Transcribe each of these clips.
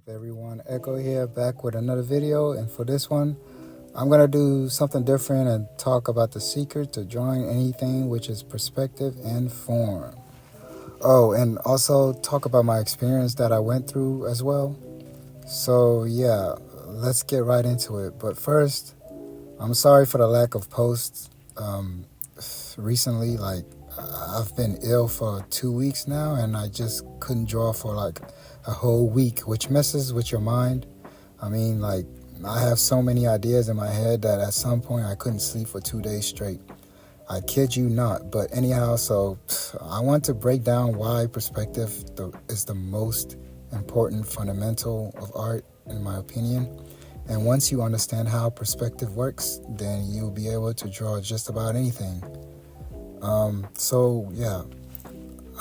Everyone, Echo here, back with another video. And for this one, I'm gonna do something different and talk about the secret to drawing anything, which is perspective and form. Oh, and also talk about my experience that I went through as well. So yeah, let's get right into it. But first, I'm sorry for the lack of posts. Recently, I've been ill for 2 weeks now, and I just couldn't draw for like a whole week, which messes with your mind. I mean, I have so many ideas in my head that at some point I couldn't sleep for 2 days straight. I kid you not. But anyhow, so I want to break down why perspective is the most important fundamental of art, in my opinion. And once you understand how perspective works, then you'll be able to draw just about anything. So yeah,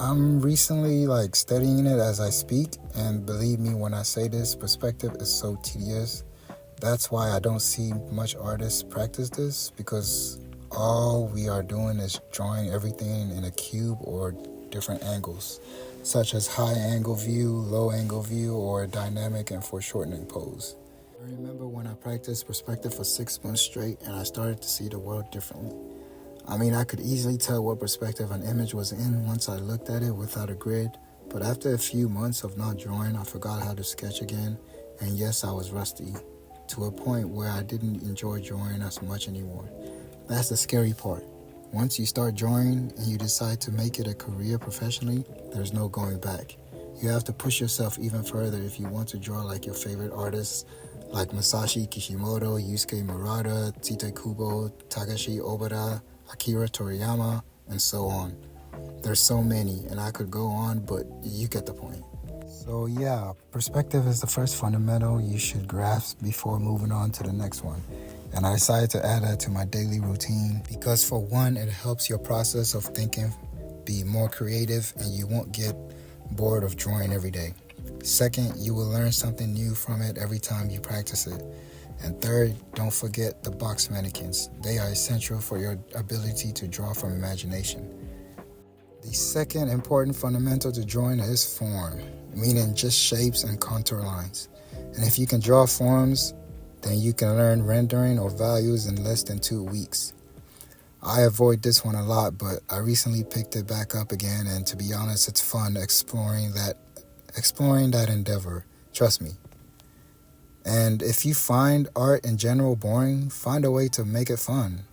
I'm recently studying it as I speak, and believe me when I say this, perspective is so tedious. That's why I don't see much artists practice this, because all we are doing is drawing everything in a cube or different angles, such as high angle view, low angle view, or dynamic and foreshortening pose. I remember when I practiced perspective for 6 months straight and I started to see the world differently. I mean, I could easily tell what perspective an image was in once I looked at it without a grid, but after a few months of not drawing, I forgot how to sketch again, and yes, I was rusty, to a point where I didn't enjoy drawing as much anymore. That's the scary part. Once you start drawing and you decide to make it a career professionally, there's no going back. You have to push yourself even further if you want to draw like your favorite artists, like Masashi Kishimoto, Yusuke Murata, Tite Kubo, Takashi Obata, Akira Toriyama, and so on. There's so many, and I could go on, but you get the point. So yeah, perspective is the first fundamental you should grasp before moving on to the next one. And I decided to add that to my daily routine because, for one, it helps your process of thinking be more creative and you won't get bored of drawing every day. Second, you will learn something new from it every time you practice it. And third, don't forget the box mannequins. They are essential for your ability to draw from imagination. The second important fundamental to drawing is form, meaning just shapes and contour lines. And if you can draw forms, then you can learn rendering or values in less than 2 weeks. I avoid this one a lot, but I recently picked it back up again, and to be honest, it's fun exploring that endeavor. Trust me. And if you find art in general boring, find a way to make it fun.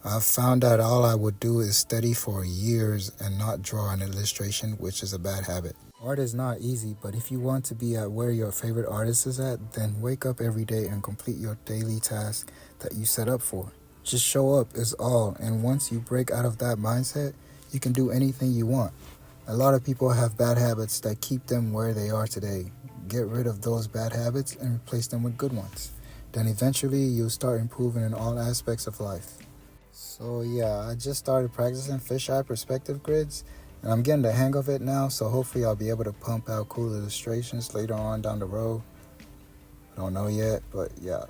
I've found that all I would do is study for years and not draw an illustration, which is a bad habit. Art is not easy, but if you want to be at where your favorite artist is at, then wake up every day and complete your daily task that you set up for. Just show up is all, and once you break out of that mindset, you can do anything you want. A lot of people have bad habits that keep them where they are today. Get rid of those bad habits and replace them with good ones. Then eventually you'll start improving in all aspects of life. So yeah, I just started practicing fisheye perspective grids, and I'm getting the hang of it now, so hopefully I'll be able to pump out cool illustrations later on down the road. I don't know yet, but yeah.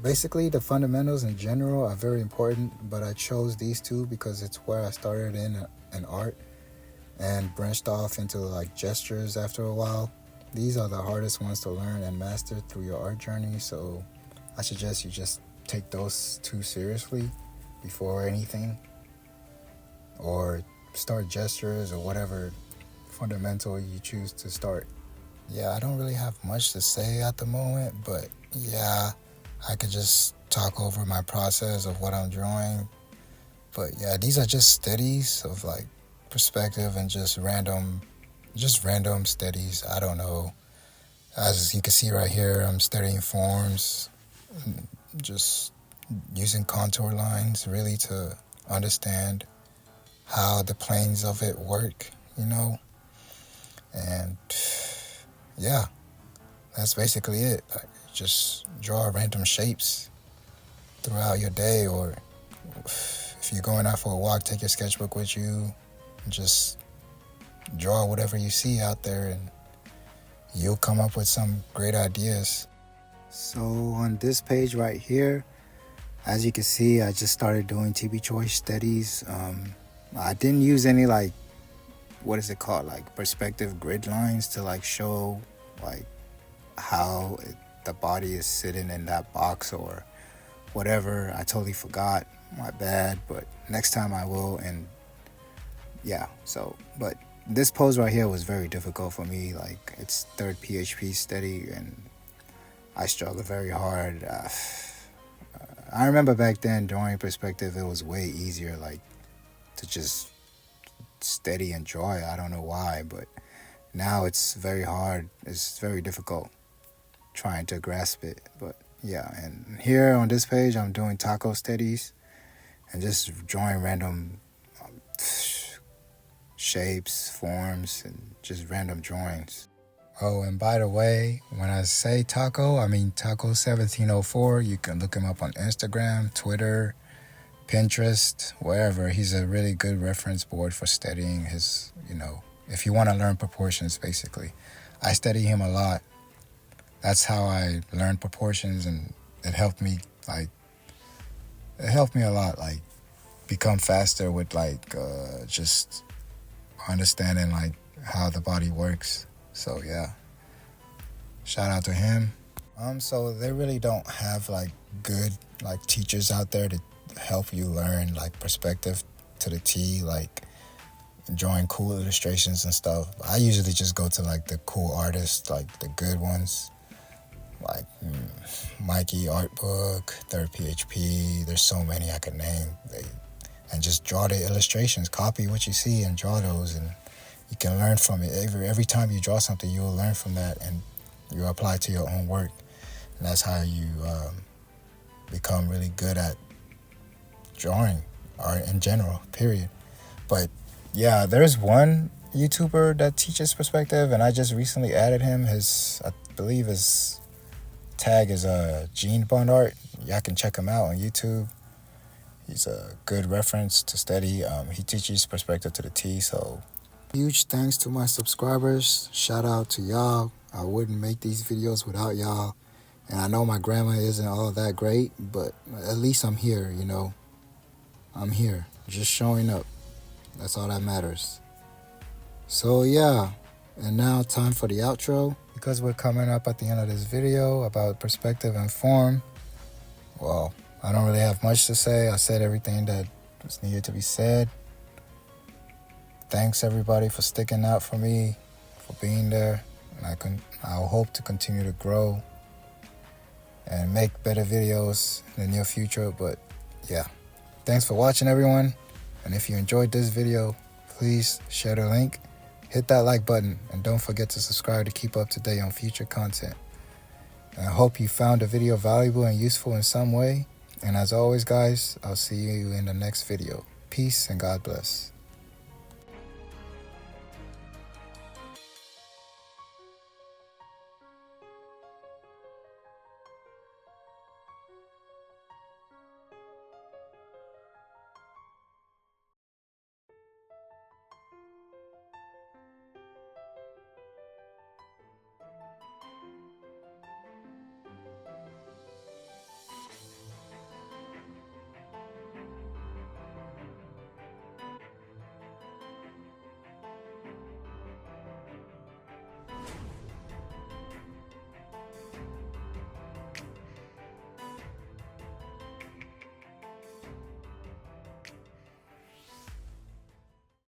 Basically, the fundamentals in general are very important, but I chose these two because it's where I started in art and branched off into gestures after a while. These are the hardest ones to learn and master through your art journey, so I suggest you just take those two seriously before anything, or start gestures or whatever fundamental you choose to start. Yeah, I don't really have much to say at the moment, but yeah, I could just talk over my process of what I'm drawing. But yeah, these are just studies of perspective and just random studies. I don't know. As you can see right here, I'm studying forms, just using contour lines really to understand how the planes of it work, and yeah, that's basically it. Just draw random shapes throughout your day, or if you're going out for a walk, take your sketchbook with you and just draw whatever you see out there, and you'll come up with some great ideas. So on this page right here, as you can see, I just started doing TB Choice studies. I didn't use any perspective grid lines to show like how the body is sitting in that box or whatever. I totally forgot. My bad, but next time I will. And yeah, so, but this pose right here was very difficult for me. Like, it's third PHP steady, and I struggled very hard. I remember back then, drawing perspective, it was way easier, like, to just steady and draw it. I don't know why, but now it's very hard. It's very difficult trying to grasp it. But yeah, and here on this page, I'm doing taco steadies and just drawing random shapes, forms, and just random drawings. Oh, and by the way, when I say Taco, I mean Taco1704. You can look him up on Instagram, Twitter, Pinterest, wherever. He's a really good reference board for studying his, if you want to learn proportions, basically. I study him a lot. That's how I learned proportions, and it helped me, a lot, like, become faster with, just understanding, how the body works. So yeah, shout out to him. So they really don't have good teachers out there to help you learn perspective to the T, drawing cool illustrations and stuff. I usually just go to the cool artists, the good ones, Mikey Art Book, Third PHP. There's so many I could name. And just draw the illustrations, copy what you see and draw those, and you can learn from it. Every time you draw something, you'll learn from that, and you apply it to your own work. And that's how you become really good at drawing, art in general, period. But yeah, there's one YouTuber that teaches perspective, and I just recently added him. I believe his tag is Gene Bond Art. Y'all can check him out on YouTube. He's a good reference to study. He teaches perspective to the T, so huge thanks to my subscribers. Shout out to y'all. I wouldn't make these videos without y'all. And I know my grammar isn't all that great, but at least I'm here, I'm here, just showing up. That's all that matters. So yeah, and now time for the outro. Because we're coming up at the end of this video about perspective and form, well, I don't really have much to say. I said everything that was needed to be said. Thanks everybody for sticking out for me, for being there. And I'll hope to continue to grow and make better videos in the near future. But yeah, thanks for watching everyone. And if you enjoyed this video, please share the link, hit that like button, and don't forget to subscribe to keep up to date on future content. And I hope you found the video valuable and useful in some way. And as always, guys, I'll see you in the next video. Peace and God bless.